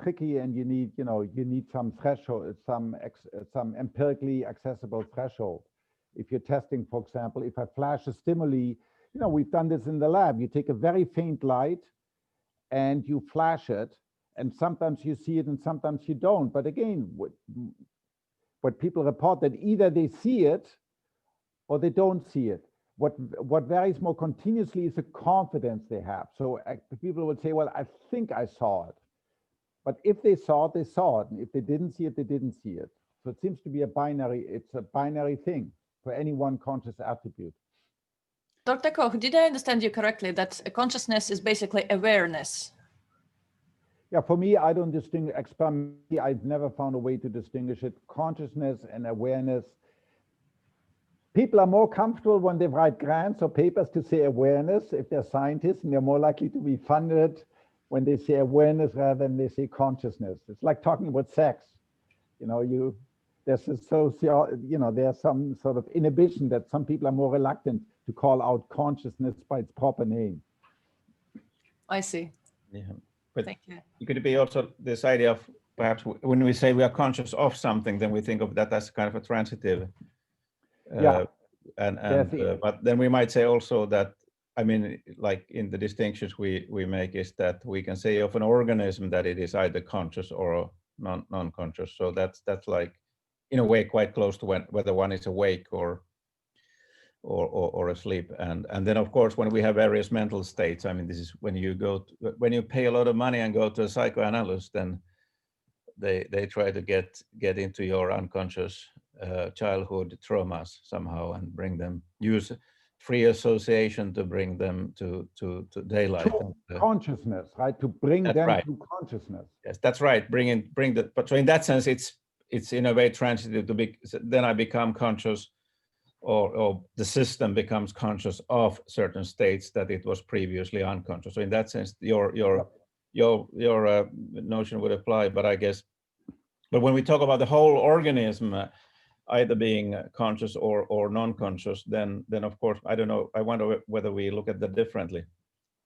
tricky, and you need, you need some threshold, some empirically accessible threshold. If you're testing, for example, if I flash a stimuli, we've done this in the lab. You take a very faint light and you flash it, and sometimes you see it and sometimes you don't. But again, what people report, that either they see it or they don't see it. What varies more continuously is the confidence they have. So people would say, well, I think I saw it. But if they saw it, they saw it. And if they didn't see it, they didn't see it. So it seems to be it's a binary thing for any one conscious attribute. Dr. Koch, did I understand you correctly that consciousness is basically awareness? Yeah, for me, I don't distinguish experimentally. I've never found a way to distinguish it. Consciousness and awareness. People are more comfortable when they write grants or papers to say awareness if they're scientists, and they're more likely to be funded when they say awareness rather than they say consciousness. It's like talking about sex. There's a there's some sort of inhibition that some people are more reluctant to call out consciousness by its proper name. I see. Yeah, but thank you. It could be also this idea of perhaps when we say we are conscious of something, then we think of that as kind of a transitive. But then we might say also that, I mean, like in the distinctions we make, is that we can say of an organism that it is either conscious or non-conscious. So that's like, in a way, quite close to whether one is awake or asleep. And then of course, when we have various mental states, I mean, this is when you pay a lot of money and go to a psychoanalyst, then they try to get into your unconscious childhood traumas somehow and bring them, use free association to bring them to daylight. Consciousness, right? To bring them to consciousness. Yes, that's right. But so in that sense, it's in a way transitive to be. Then I become conscious, or the system becomes conscious of certain states that it was previously unconscious. So in that sense, your notion would apply. But I guess, but when we talk about the whole organism, either being conscious or non-conscious, then of course, I don't know, I wonder whether we look at that differently.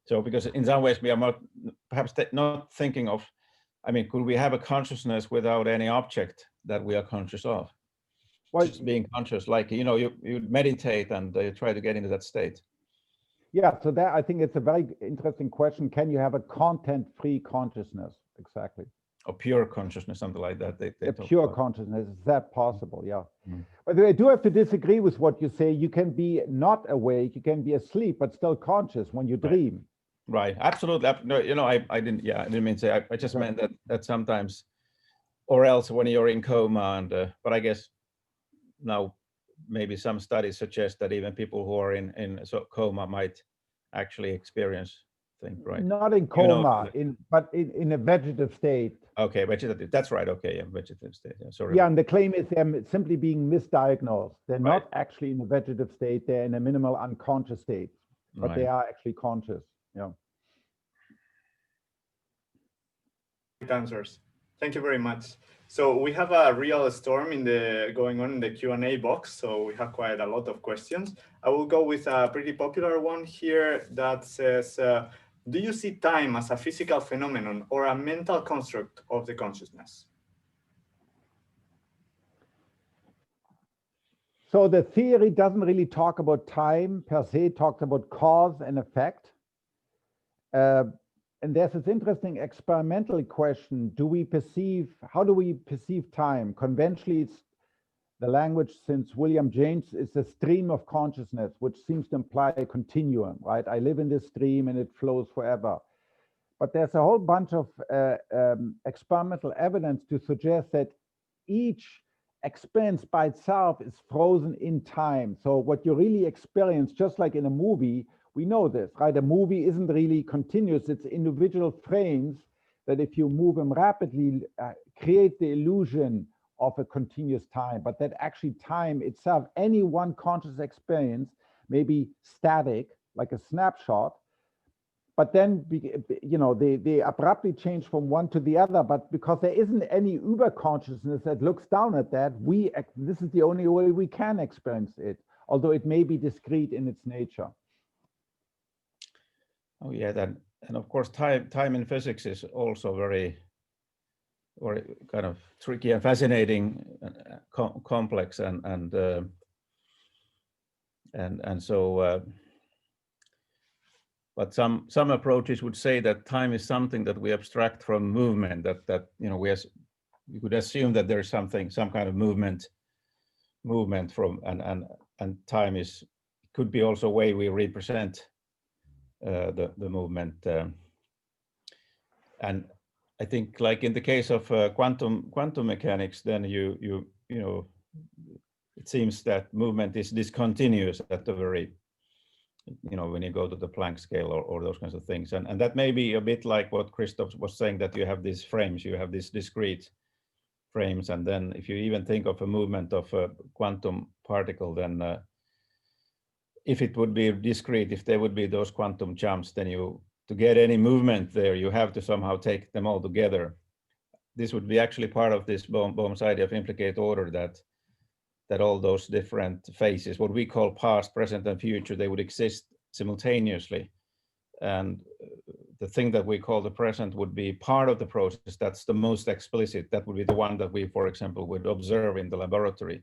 So because in some ways we are perhaps not thinking of, I mean, could we have a consciousness without any object that we are conscious of? Well, just being conscious, like, you meditate and you try to get into that state. Yeah, so that, I think it's a very interesting question. Can you have a content-free consciousness? Exactly. Or pure consciousness, something like that. A pure consciousness, is that possible? Yeah. Mm. But I do have to disagree with what you say. You can be not awake, you can be asleep, but still conscious when you dream. Right, absolutely. No, I didn't mean to say, I just meant that sometimes, or else when you're in coma, but I guess now maybe some studies suggest that even people who are in coma might actually experience things, right? Not in coma, but in a vegetative state. Okay, vegetative. That's right. Okay, yeah, vegetative state. Yeah, sorry. Yeah, and the claim is they're simply being misdiagnosed. They're not actually in a vegetative state. They're in a minimal unconscious state, but they are actually conscious. Yeah. Great answers. Thank you very much. So we have a real storm going on in the Q&A box. So we have quite a lot of questions. I will go with a pretty popular one here that says, do you see time as a physical phenomenon or a mental construct of the consciousness? So the theory doesn't really talk about time per se, it talks about cause and effect. And there's this interesting experimental question, how do we perceive time? Conventionally, it's the language since William James is a stream of consciousness, which seems to imply a continuum, right? I live in this stream and it flows forever. But there's a whole bunch of experimental evidence to suggest that each experience by itself is frozen in time. So what you really experience, just like in a movie, we know this, right? A movie isn't really continuous. It's individual frames that if you move them rapidly, create the illusion of a continuous time, but that actually time itself, any one conscious experience may be static, like a snapshot, but then, they abruptly change from one to the other, but because there isn't any uber consciousness that looks down at that, this is the only way we can experience it, although it may be discrete in its nature. Oh yeah, and of course time in physics is also very or kind of tricky and fascinating, complex, and so. But some approaches would say that time is something that we abstract from movement. That you know, you could assume that there's some kind of movement from, and time could be also a way we represent the movement. And I think, like in the case of quantum mechanics, then you know, it seems that movement is discontinuous at the very, you know, when you go to the Planck scale or those kinds of things. And that may be a bit like what Christof was saying, that you have these frames, you have these discrete frames. And then if you even think of a movement of a quantum particle, then if it would be discrete, if there would be those quantum jumps, then to get any movement there, you have to somehow take them all together. This would be actually part of this Bohm's idea of implicate order, that all those different phases, what we call past, present, and future, they would exist simultaneously. And the thing that we call the present would be part of the process. That's the most explicit. That would be the one that we, for example, would observe in the laboratory.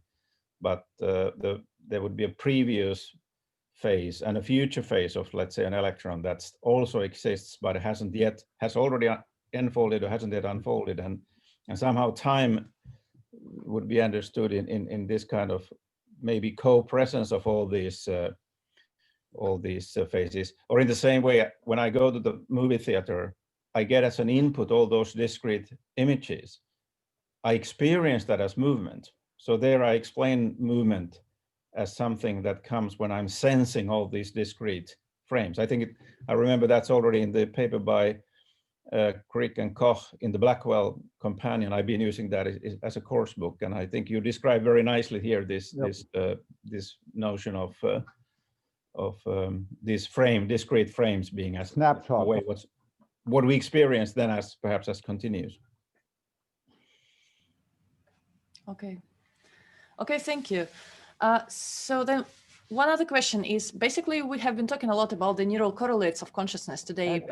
But there would be a previous phase and a future phase of, let's say, an electron that also exists, but it has already unfolded or hasn't yet unfolded. And somehow time would be understood in this kind of maybe co-presence of all these phases. Or in the same way, when I go to the movie theater, I get as an input all those discrete images. I experience that as movement. So there I explain movement as something that comes when I'm sensing all these discrete frames. I remember that's already in the paper by Crick and Koch in the Blackwell Companion. I've been using that as a course book, and I think you describe very nicely here this notion of these discrete frames being as snapshot. Way what we experience then as perhaps as continuous. Okay, thank you. So then one other question is, basically we have been talking a lot about the neural correlates of consciousness today.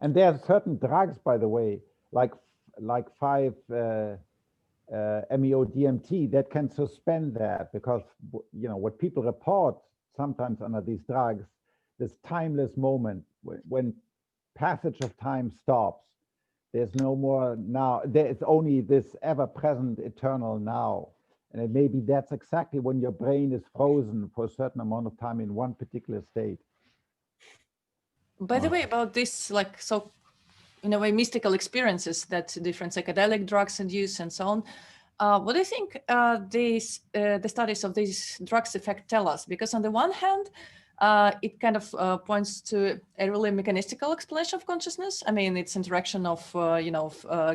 And there are certain drugs, by the way, like 5-MeO-DMT, that can suspend that, because, you know, what people report sometimes under these drugs, this timeless moment when passage of time stops. There's no more now. There's only this ever-present eternal now. And it maybe that's exactly when your brain is frozen for a certain amount of time in one particular state. By the way, about this, like, so in a way, mystical experiences that different psychedelic drugs induce and so on, what do you think the studies of these drugs effect tell us? Because on the one hand, it kind of points to a really mechanistical explanation of consciousness. I mean, it's interaction of,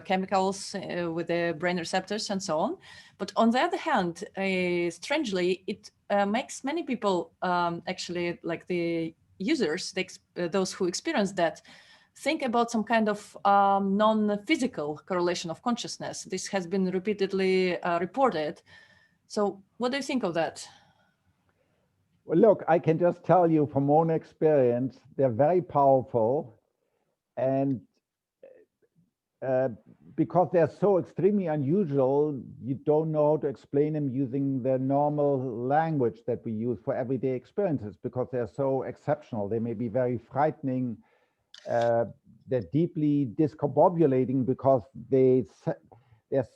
chemicals with the brain receptors and so on. But on the other hand, strangely, it makes many people actually, like the users, those who experience that, think about some kind of non-physical correlation of consciousness. This has been repeatedly reported. So what do you think of that? Well, look, I can just tell you from own experience, they're very powerful. And because they're so extremely unusual, you don't know how to explain them using the normal language that we use for everyday experiences, because they're so exceptional. They may be very frightening. They're deeply discombobulating because they're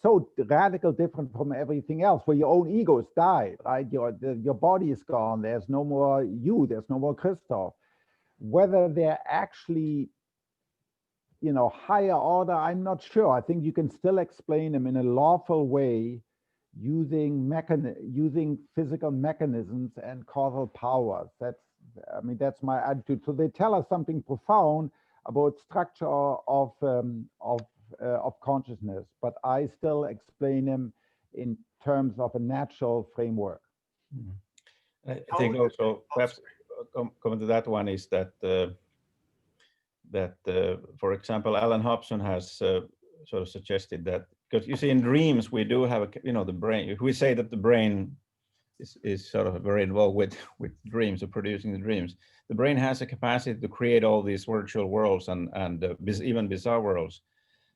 so radical different from everything else, where your own egos died, right? Your body is gone. There's no more you. There's no more Christof. Whether they're actually, you know, higher order, I'm not sure. I think you can still explain them in a lawful way using physical mechanisms and causal powers. That's my attitude. So they tell us something profound about structure of consciousness, but I still explain them in terms of a natural framework. I think also perhaps comment to that one is that for example, Alan Hobson has sort of suggested that, because you see in dreams we do have the brain. If we say that the brain is sort of very involved with dreams or producing the dreams, the brain has a capacity to create all these virtual worlds and even bizarre worlds.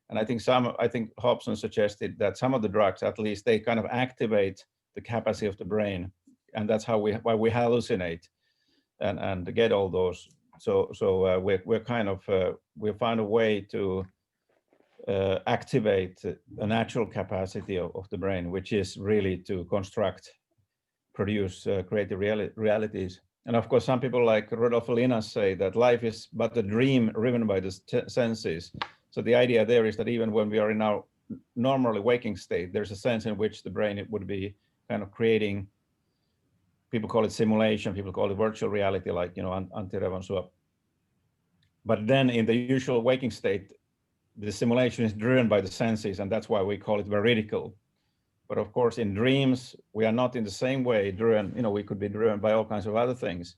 And I think Hobson suggested that some of the drugs, at least, they kind of activate the capacity of the brain, and that's why we hallucinate and get all those. So we found a way to activate a natural capacity of the brain, which is really to produce creative realities. And of course, some people like Rudolf Linas say that life is but a dream driven by the senses. So the idea there is that even when we are in our normally waking state, there's a sense in which the brain would be kind of creating, people call it simulation, people call it virtual reality, like, Antti Revonsuo. But then in the usual waking state, the simulation is driven by the senses, and that's why we call it veridical. But of course, in dreams, we are not in the same way driven, we could be driven by all kinds of other things.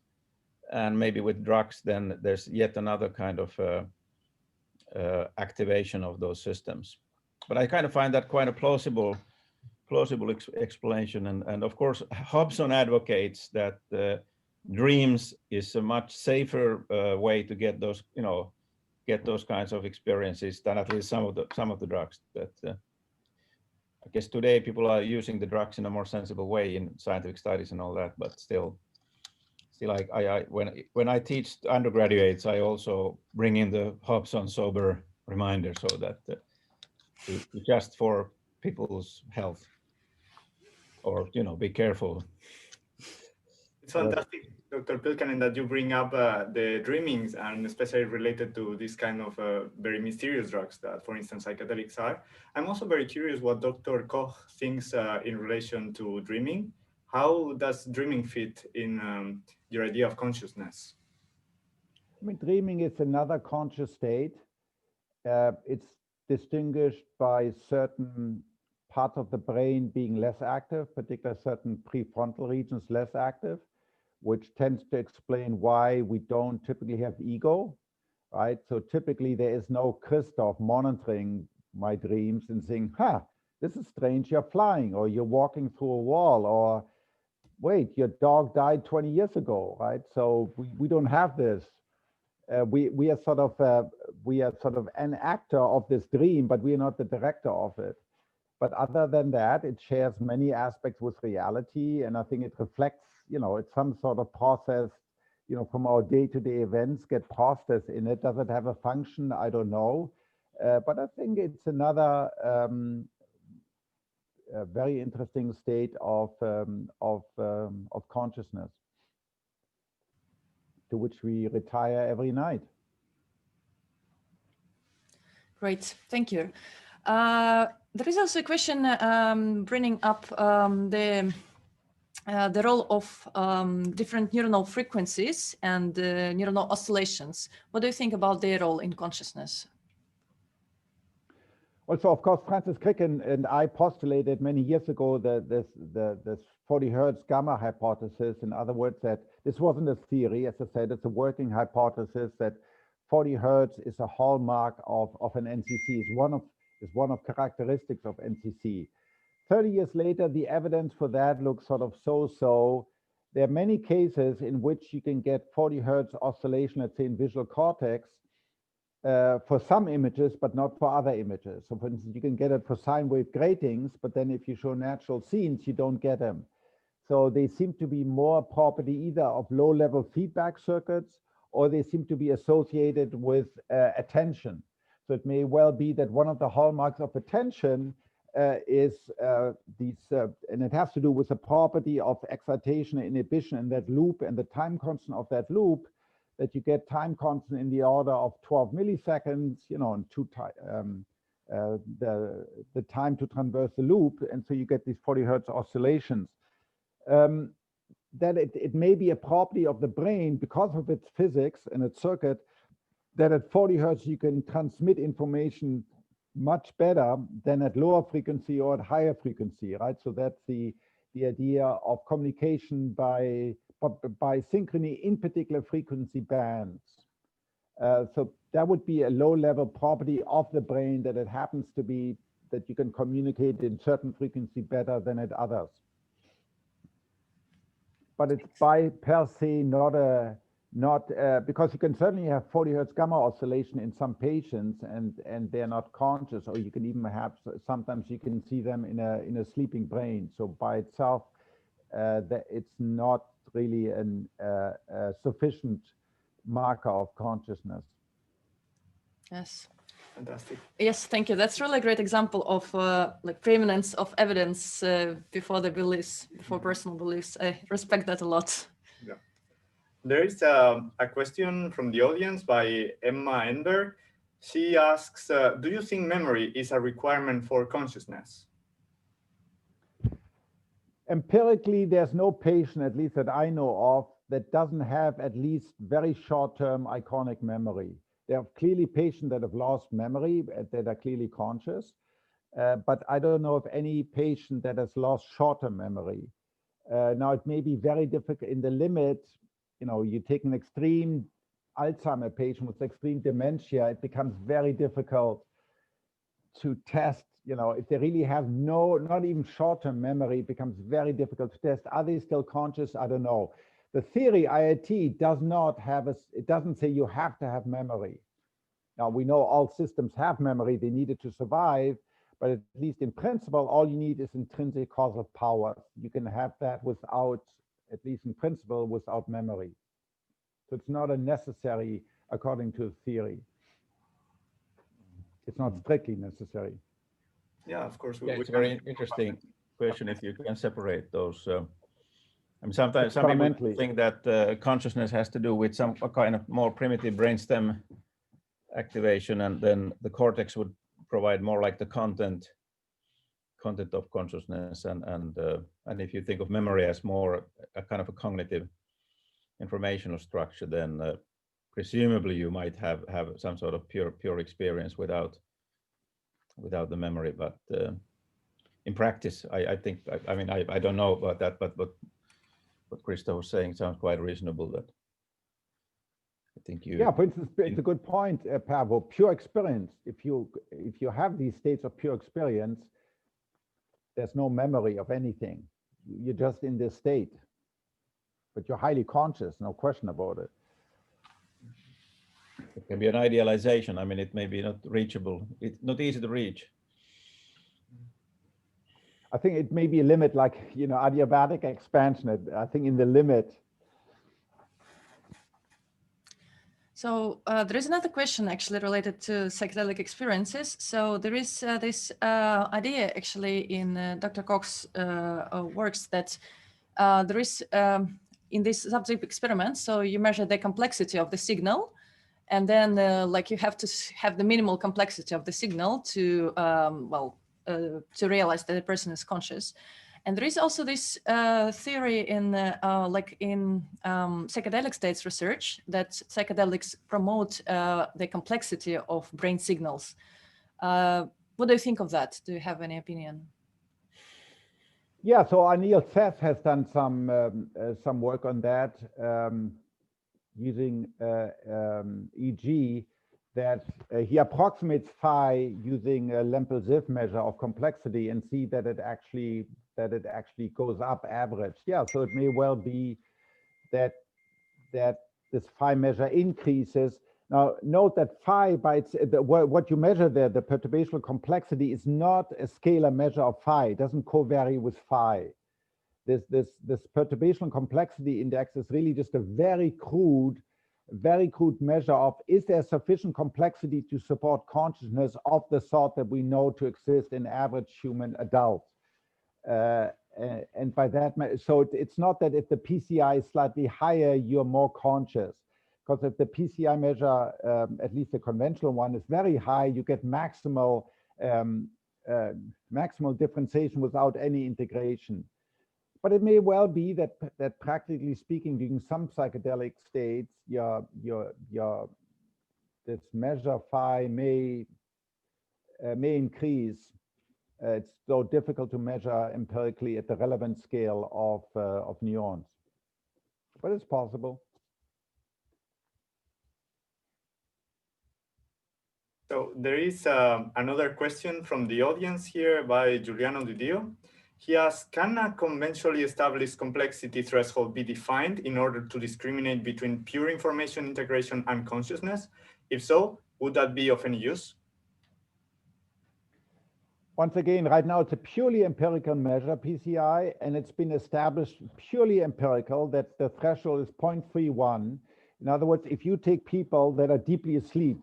And maybe with drugs, then there's yet another kind of activation of those systems. But I kind of find that quite a plausible explanation. And of course, Hobson advocates that dreams is a much safer way to get those, get those kinds of experiences than at least some of the drugs. That I guess today people are using the drugs in a more sensible way in scientific studies and all that, but still when I teach undergraduates, I also bring in the Hobson sober reminder, so that just for people's health, or be careful. It's fantastic, Dr. Pylkkänen, that you bring up the dreamings, and especially related to this kind of very mysterious drugs that, for instance, psychedelics are. I'm also very curious what Dr. Koch thinks in relation to dreaming. How does dreaming fit in your idea of consciousness? I mean, dreaming is another conscious state. It's distinguished by certain parts of the brain being less active, particularly certain prefrontal regions less active, which tends to explain why we don't typically have ego, right? So typically there is no Christof monitoring my dreams and saying, this is strange, you're flying, or you're walking through a wall, or wait, your dog died 20 years ago, right? So we don't have this. We are sort of an actor of this dream, but we are not the director of it. But other than that, it shares many aspects with reality, and I think it reflects, it's some sort of process, from our day-to-day events get processed in it. Does it have a function? I don't know, but I think it's another very interesting state of consciousness, to which we retire every night. Great, thank you. There is also a question bringing up the role of different neuronal frequencies and neuronal oscillations. What do you think about their role in consciousness? Also, of course, Francis Crick and I postulated many years ago that this 40 Hertz gamma hypothesis. In other words, that this wasn't a theory, as I said, it's a working hypothesis that 40 Hertz is a hallmark of an NCC, is one of characteristics of NCC. 30 years later, the evidence for that looks sort of so-so. There are many cases in which you can get 40 Hertz oscillation, let's say in visual cortex, for some images, but not for other images. So for instance, you can get it for sine wave gratings, but then if you show natural scenes, you don't get them. So they seem to be more property either of low-level feedback circuits, or they seem to be associated with attention. So it may well be that one of the hallmarks of attention is and it has to do with the property of excitation and inhibition in that loop, and the time constant of that loop, that you get time constant in the order of 12 milliseconds, and the time to traverse the loop, and so you get these 40 Hertz oscillations. That it may be a property of the brain because of its physics and its circuit, that at 40 Hertz you can transmit information much better than at lower frequency or at higher frequency, right? So that's the idea of communication by synchrony in particular frequency bands. So that would be a low-level property of the brain, that it happens to be that you can communicate in certain frequency better than at others. But it's by per se not not because you can certainly have 40 Hertz gamma oscillation in some patients, and they're not conscious, or you can even have, sometimes you can see them in a sleeping brain. So by itself, that it's not really a sufficient marker of consciousness. Yes. Fantastic. Yes, thank you. That's really a great example of like preeminence of evidence before the beliefs, before personal beliefs. I respect that a lot. Yeah. There is a question from the audience by Emma Ender. She asks, do you think memory is a requirement for consciousness? Empirically, there's no patient, at least that I know of, that doesn't have at least very short-term iconic memory. There are clearly patients that have lost memory, that are clearly conscious, but I don't know of any patient that has lost short-term memory. Now, it may be very difficult in the limit. You know, you take an extreme Alzheimer patient with extreme dementia, it becomes very difficult to test. You know, if they really have not even short-term memory, it becomes very difficult to test. Are they still conscious? I don't know. The theory IIT does not have it doesn't say you have to have memory. Now, we know all systems have memory, they need it to survive, but at least in principle, all you need is intrinsic causal power. You can have that without, at least in principle, without memory. So it's not a necessary according to the theory. It's not strictly necessary. Yeah, of course. Yeah, it's a very interesting question if you can separate those. I mean, sometimes some people think that consciousness has to do with some kind of more primitive brainstem activation, and then the cortex would provide more like the content of consciousness, and if you think of memory as more a kind of a cognitive informational structure, then presumably you might have some sort of pure experience without the memory. But in practice, I think, I mean, I don't know about that, but what Christof was saying sounds quite reasonable. That I think you. Yeah, for instance, it's a good point, Paavo. Pure experience. If you have these states of pure experience, there's no memory of anything. You're just in this state, but you're highly conscious, no question about it. It can be an idealization. I mean, it may be not reachable. It's not easy to reach. I think it may be a limit, like, you know, adiabatic expansion. I think in the limit. So there is another question actually related to psychedelic experiences. So there is this idea actually in Dr. Koch's works that there is in this subject experiment, so you measure the complexity of the signal, and then like you have to have the minimal complexity of the signal to to realize that the person is conscious. And there is also this theory in psychedelic states research that psychedelics promote the complexity of brain signals. What do you think of that? Do you have any opinion? Yeah, so Anil Seth has done some work on that using EG, that he approximates phi using a Lempel-Ziff measure of complexity and see that it actually goes up average. Yeah, so it may well be that this phi measure increases. Now, note that phi by what you measure there, the perturbational complexity, is not a scalar measure of phi. It doesn't covary with phi. This perturbational complexity index is really just a very crude measure of, is there sufficient complexity to support consciousness of the sort that we know to exist in average human adults. And by that, so it's not that if the PCI is slightly higher, you're more conscious. Because if the PCI measure, at least the conventional one, is very high, you get maximal differentiation without any integration. But it may well be that practically speaking, during some psychedelic states, this measure phi may increase. It's so difficult to measure empirically at the relevant scale of neurons, but it's possible. So there is another question from the audience here by Giuliano Didio. He asks, can a conventionally established complexity threshold be defined in order to discriminate between pure information integration and consciousness? If so, would that be of any use? Once again, right now it's a purely empirical measure, PCI, and it's been established purely empirical that the threshold is 0.31. In other words, if you take people that are deeply asleep,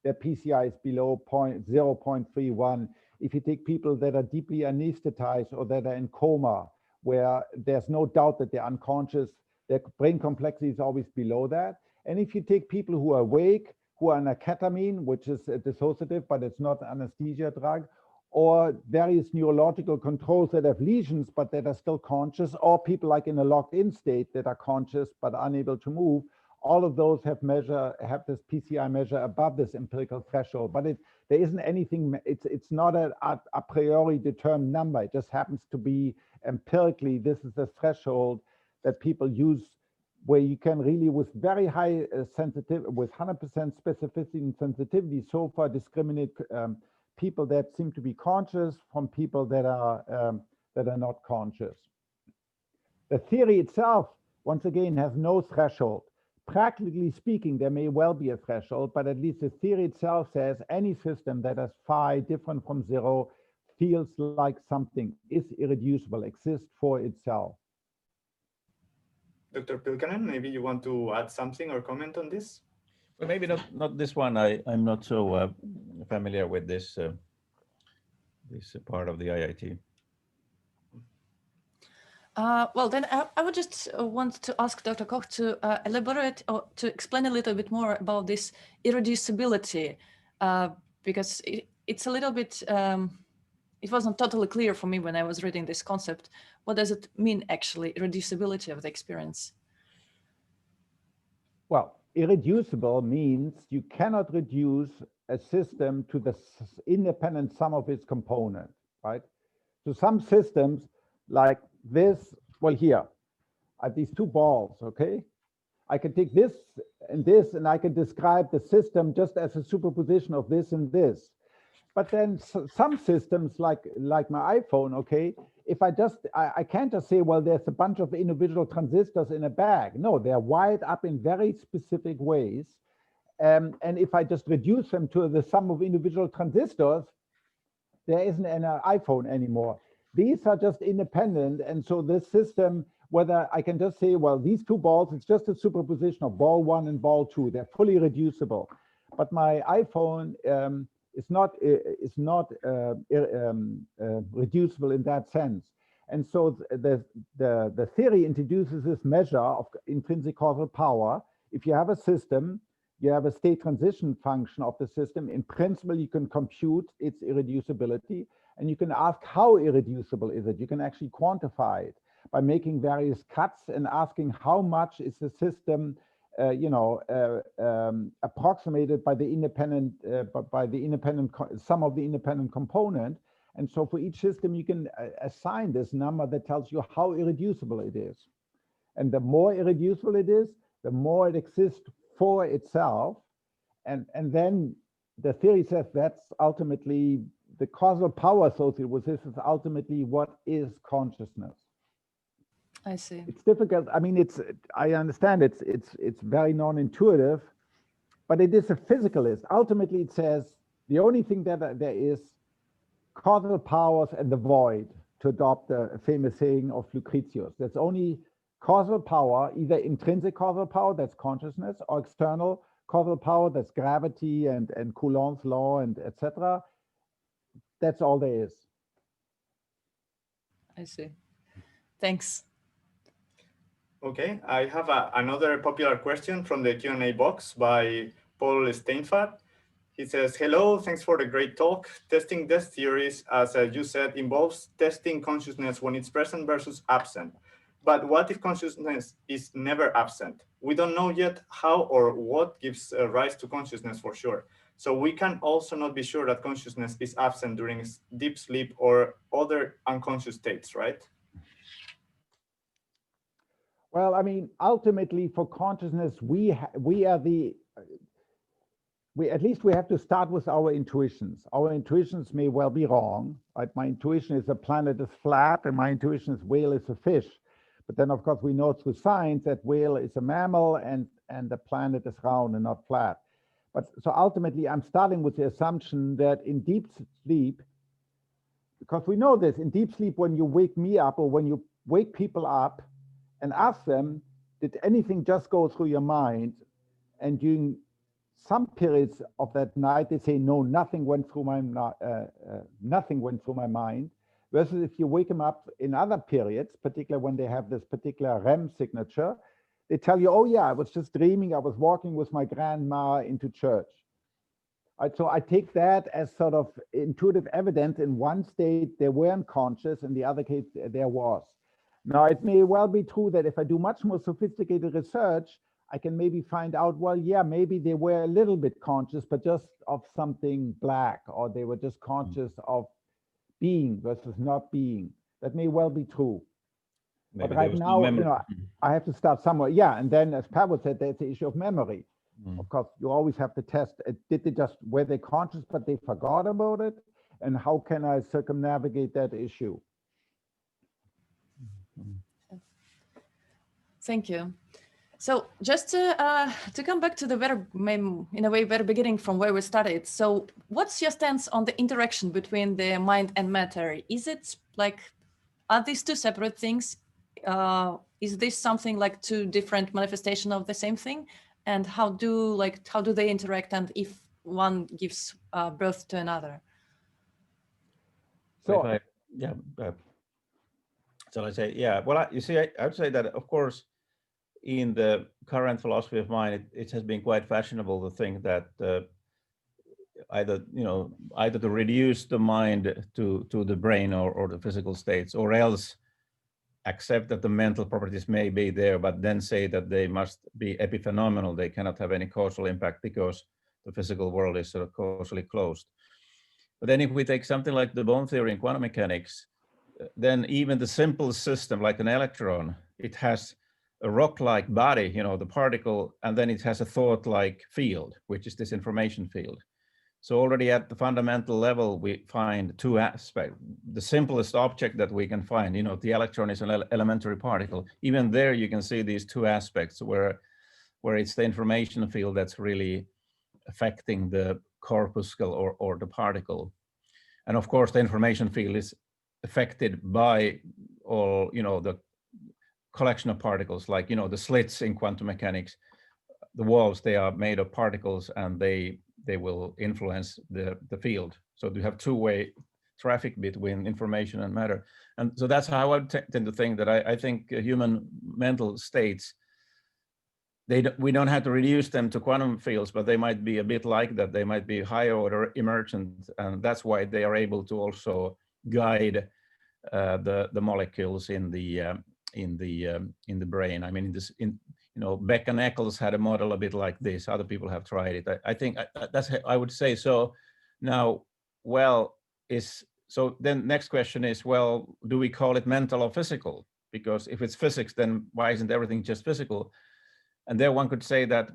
their PCI is below 0.31. If you take people that are deeply anesthetized or that are in coma, where there's no doubt that they're unconscious, their brain complexity is always below that. And if you take people who are awake, who are on a ketamine, which is a dissociative, but it's not an anesthesia drug, or various neurological controls that have lesions, but that are still conscious, or people like in a locked-in state that are conscious but unable to move, all of those have this PCI measure above this empirical threshold. But there isn't anything, it's not a priori determined number. It just happens to be empirically, this is the threshold that people use, where you can really, with very high sensitivity, with 100% specificity and sensitivity, so far discriminate people that seem to be conscious from people that are not conscious. The theory itself, once again, has no threshold. Practically speaking, there may well be a threshold, but at least the theory itself says any system that has phi different from 0 feels like something, is irreducible, exists for itself. Dr. Pylkkänen, maybe you want to add something or comment on this? Well, maybe not this one. I'm not so familiar with this this part of the IIT. Well, then I would just want to ask Dr. Koch to elaborate or to explain a little bit more about this irreducibility, because it's a little bit, it wasn't totally clear for me when I was reading this concept. What does it mean, actually, irreducibility of the experience? Well, irreducible means you cannot reduce a system to the independent sum of its components, right? So some systems like this, well, here, I have these two balls, okay? I can take this, and I can describe the system just as a superposition of this and this. But then some systems like my iPhone, okay, if I can't just say, well, there's a bunch of individual transistors in a bag. No, they're wired up in very specific ways. And if I just reduce them to the sum of individual transistors, there isn't an iPhone anymore. These are just independent. And so this system, whether I can just say, well, these two balls, it's just a superposition of ball 1 and ball 2. They're fully reducible. But my iPhone is not reducible in that sense. And so the theory introduces this measure of intrinsic causal power. If you have a system, you have a state transition function of the system. In principle, you can compute its irreducibility, and you can ask how irreducible is it. You can actually quantify it by making various cuts and asking how much is the system approximated by the independent sum of the independent component. And so for each system, you can assign this number that tells you how irreducible it is. And the more irreducible it is, the more it exists for itself. And then the theory says that's ultimately the causal power associated with this is ultimately what is consciousness. I see. It's difficult. I mean, I understand it's very non-intuitive, but it is a physicalist. Ultimately, it says the only thing that there is causal powers and the void, to adopt the famous saying of Lucretius. There's only causal power, either intrinsic causal power, that's consciousness, or external causal power, that's gravity and Coulomb's law and etc. That's all there is. I see. Thanks. Okay, I have another popular question from the Q&A box by Paul Steinfeld. He says, hello, thanks for the great talk. Testing these theories, as you said, involves testing consciousness when it's present versus absent. But what if consciousness is never absent? We don't know yet how or what gives rise to consciousness for sure. So we can also not be sure that consciousness is absent during deep sleep or other unconscious states, right? Well, I mean, ultimately for consciousness, we are the, at least we have to start with our intuitions. Our intuitions may well be wrong. Right? My intuition is the planet is flat, and my intuition is whale is a fish. But then, of course, we know through science that whale is a mammal and the planet is round and not flat. But so ultimately, I'm starting with the assumption that in deep sleep, because we know this, in deep sleep, when you wake me up or when you wake people up and ask them, did anything just go through your mind? And during some periods of that night, they say, no, nothing went through my mind. Versus if you wake them up in other periods, particularly when they have this particular REM signature, they tell you, oh yeah, I was just dreaming, I was walking with my grandma into church. Right, so I take that as sort of intuitive evidence. In one state, they weren't conscious, in the other case, there was. Now, it may well be true that if I do much more sophisticated research, I can maybe find out, well, yeah, maybe they were a little bit conscious, but just of something black, or they were just conscious of being versus not being. That may well be true. Maybe but right now, no you know, I have to start somewhere. Yeah, and then as Paavo said, there's the issue of memory. Of course, you always have to test, were they conscious, but they forgot about it? And how can I circumnavigate that issue? Thank you. So just to come back to the very beginning from where we started. So what's your stance on the interaction between the mind and matter? Is it like, are these two separate things? Is this something like two different manifestations of the same thing? And how do they interact? And if one gives birth to another? So so I say, yeah, well, you see, I would say that, of course, in the current philosophy of mind, it has been quite fashionable to think that either to reduce the mind to the brain or the physical states, or else accept that the mental properties may be there, but then say that they must be epiphenomenal. They cannot have any causal impact because the physical world is sort of causally closed. But then if we take something like the bone theory in quantum mechanics, then even the simple system like an electron, it has a rock-like body, the particle, and then it has a thought-like field, which is this information field. So already at the fundamental level, we find two aspects. The simplest object that we can find, the electron is an elementary particle. Even there, you can see these two aspects where it's the information field that's really affecting the corpuscle or the particle. And of course, the information field is affected by all, the collection of particles, like, the slits in quantum mechanics, the walls, they are made of particles, and they will influence the field. So you have two-way traffic between information and matter. And so that's how I tend to think that I think human mental states, we don't have to reduce them to quantum fields, but they might be a bit like that. They might be higher order emergent, and that's why they are able to also guide the molecules in the brain. I mean, Beck and Eccles had a model a bit like this. Other people have tried it. I think I would say so. Now, so then next question is, well, do we call it mental or physical? Because if it's physics, then why isn't everything just physical? And there one could say that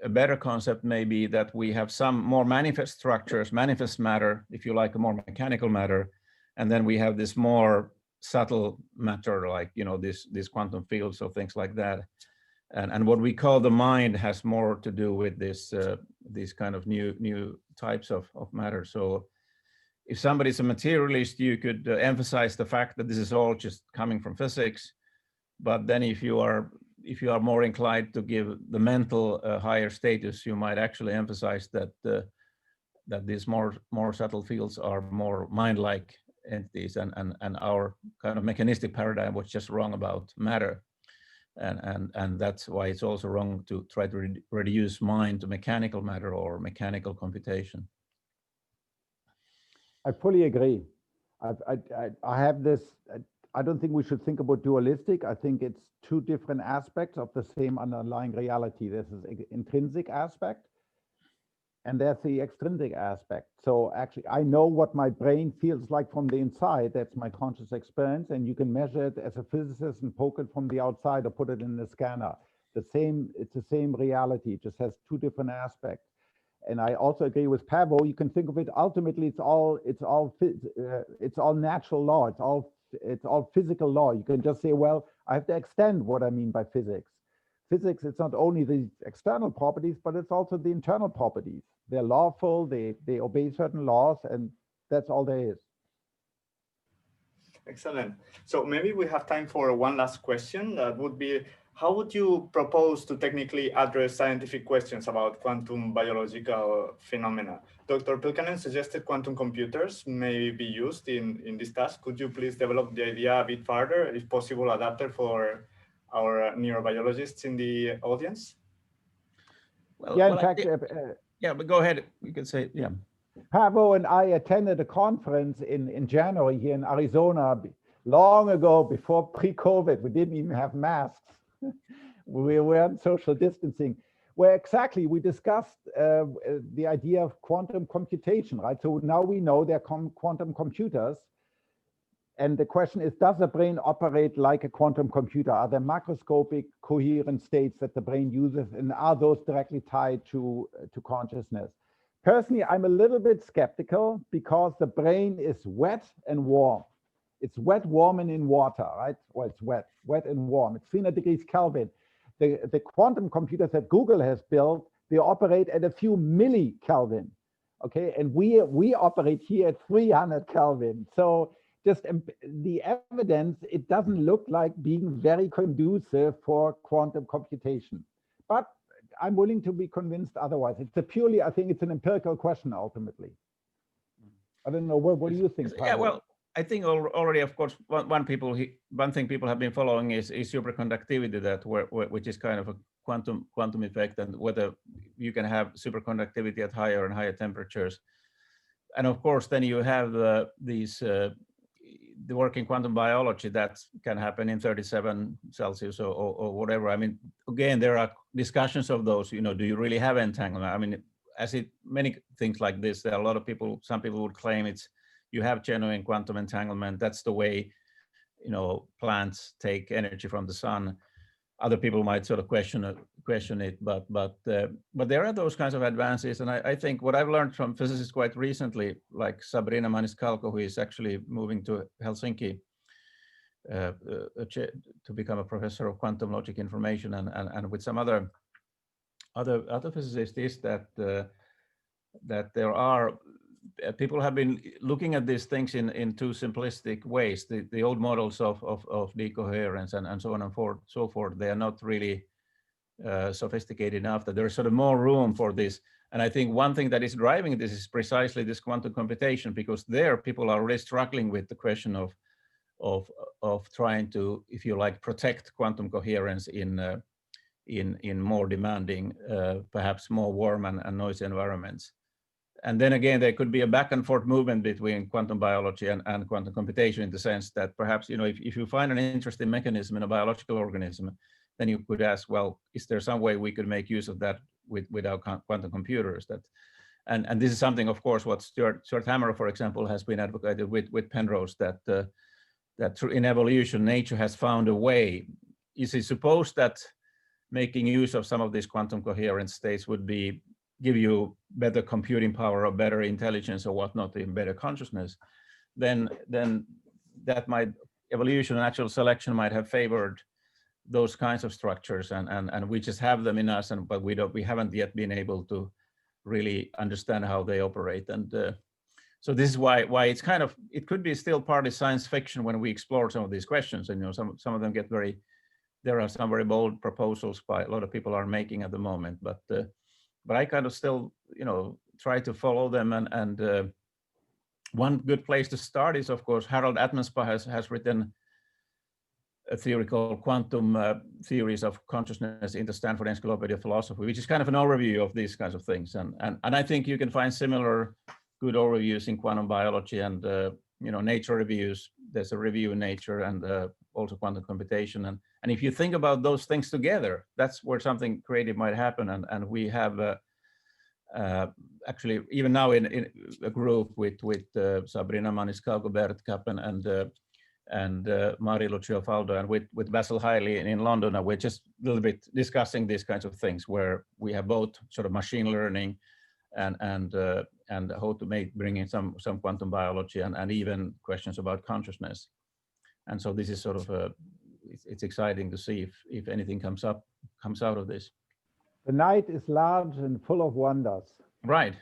a better concept may be that we have some more manifest structures, manifest matter, if you like, a more mechanical matter, and then we have this more subtle matter, like these quantum fields or things like that. And what we call the mind has more to do with these kind of new types of matter. So if somebody's a materialist, you could emphasize the fact that this is all just coming from physics. But then if you are more inclined to give the mental a higher status, you might actually emphasize that these more subtle fields are more mind-like entities, and our kind of mechanistic paradigm was just wrong about matter. And that's why it's also wrong to try to reduce mind to mechanical matter or mechanical computation. I fully agree. I have this, I don't think we should think about dualistic. I think it's two different aspects of the same underlying reality. There's this intrinsic aspect, and there's the extrinsic aspect. So actually, I know what my brain feels like from the inside. That's my conscious experience. And you can measure it as a physicist and poke it from the outside or put it in the scanner. It's the same reality. It just has two different aspects. And I also agree with Paavo. You can think of it ultimately. It's all natural law. It's all physical law. You can just say, well, I have to extend what I mean by physics. Physics, it's not only the external properties, but it's also the internal properties. They're lawful. They obey certain laws, and that's all there is. Excellent. So maybe we have time for one last question. That would be, how would you propose to technically address scientific questions about quantum biological phenomena? Dr. Pylkkänen suggested quantum computers may be used in this task. Could you please develop the idea a bit further, if possible, adapted for our neurobiologists in the audience? Well, Yeah, well, in fact, yeah, but go ahead. You can say, yeah. Paavo and I attended a conference in January here in Arizona long ago, before pre-COVID. We didn't even have masks. We weren't social distancing, where exactly we discussed the idea of quantum computation, right? So now we know they're quantum computers. And the question is, does the brain operate like a quantum computer? Are there macroscopic coherent states that the brain uses, and are those directly tied to consciousness? Personally, I'm a little bit skeptical, because the brain is wet and warm. It's wet, warm, and in water, right? Well, it's wet and warm. It's 300 degrees Kelvin. The quantum computers that Google has built, they operate at a few millikelvin, okay? And we operate here at 300 Kelvin. So just the evidence, it doesn't look like being very conducive for quantum computation. But I'm willing to be convinced otherwise. It's purely, I think it's an empirical question ultimately. I don't know, what do you think, Paavo? Yeah, well, I think already, of course, one thing people have been following is superconductivity, which is kind of a quantum effect, and whether you can have superconductivity at higher and higher temperatures. And of course, then you have the work in quantum biology that can happen in 37 Celsius or whatever. I mean, again, there are discussions of those, do you really have entanglement? I mean, many things like this, there are a lot of people, some people would claim you have genuine quantum entanglement. That's the way, plants take energy from the sun. Other people might sort of question it, but there are those kinds of advances. And I think what I've learned from physicists quite recently, like Sabrina Maniscalco, who is actually moving to Helsinki to become a professor of quantum logic information, and with some other physicists, is that there are people have been looking at these things in two simplistic ways. The old models of decoherence and so on and so forth, they are not really sophisticated enough, that there's sort of more room for this. And I think one thing that is driving this is precisely this quantum computation, because there people are really struggling with the question of trying to, if you like, protect quantum coherence in more demanding, perhaps more warm and noisy environments. And then again, there could be a back and forth movement between quantum biology and quantum computation, in the sense that perhaps, if you find an interesting mechanism in a biological organism, then you could ask, well, is there some way we could make use of that with our quantum computers? And this is something, of course, what Stuart Hammer, for example, has been advocated with Penrose, that in evolution, nature has found a way. Is it supposed that making use of some of these quantum coherent states would give you better computing power or better intelligence or whatnot, even better consciousness? Then that might, evolution and natural selection might have favored those kinds of structures, and we just have them in us, but we haven't yet been able to really understand how they operate. And so this is why it's kind of, it could be still partly science fiction when we explore some of these questions. And some of them get there are some very bold proposals by a lot of people are making at the moment, but I kind of still try to follow them. And one good place to start is, of course, Harold Atmanspa has written a theory called Quantum Theories of Consciousness in the Stanford Encyclopedia of Philosophy, which is kind of an overview of these kinds of things. And I think you can find similar good overviews in quantum biology and Nature reviews. There's a review in Nature, and also quantum computation. And if you think about those things together, that's where something creative might happen. And we have actually, even now in a group with Sabrina Maniscalco, Bert Kappen, and Mari Lucio Faldo, and with Basil Hiley in London, and we're just a little bit discussing these kinds of things, where we have both sort of machine learning and how to bring in some quantum biology and even questions about consciousness. And so this is sort of it's exciting to see if anything comes out of this. The night is large and full of wonders. Right.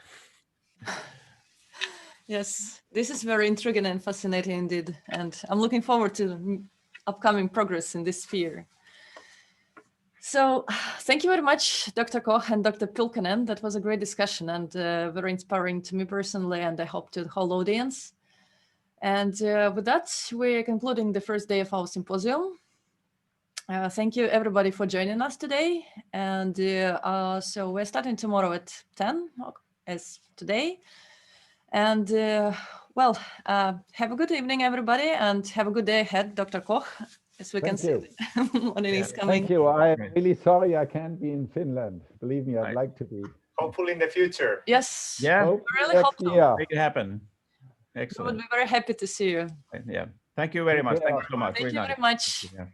Yes, this is very intriguing and fascinating indeed. And I'm looking forward to upcoming progress in this sphere. So thank you very much, Dr. Koch and Dr. Pylkkänen. That was a great discussion and very inspiring to me personally, and I hope to the whole audience. And with that, we're concluding the first day of our symposium. Thank you everybody for joining us today. And so we're starting tomorrow at 10 as today. And well, have a good evening, everybody, and have a good day ahead, Dr. Koch, as we can see morning is coming. Thank you. I'm really sorry I can't be in Finland. Believe me, I'd like to be. Hopefully in the future. Yes. Yeah. We really hope so. Make it happen. We Excellent. would be very happy to see you. Yeah. Thank you very much. Thank you so much. Thank you very much. Yeah.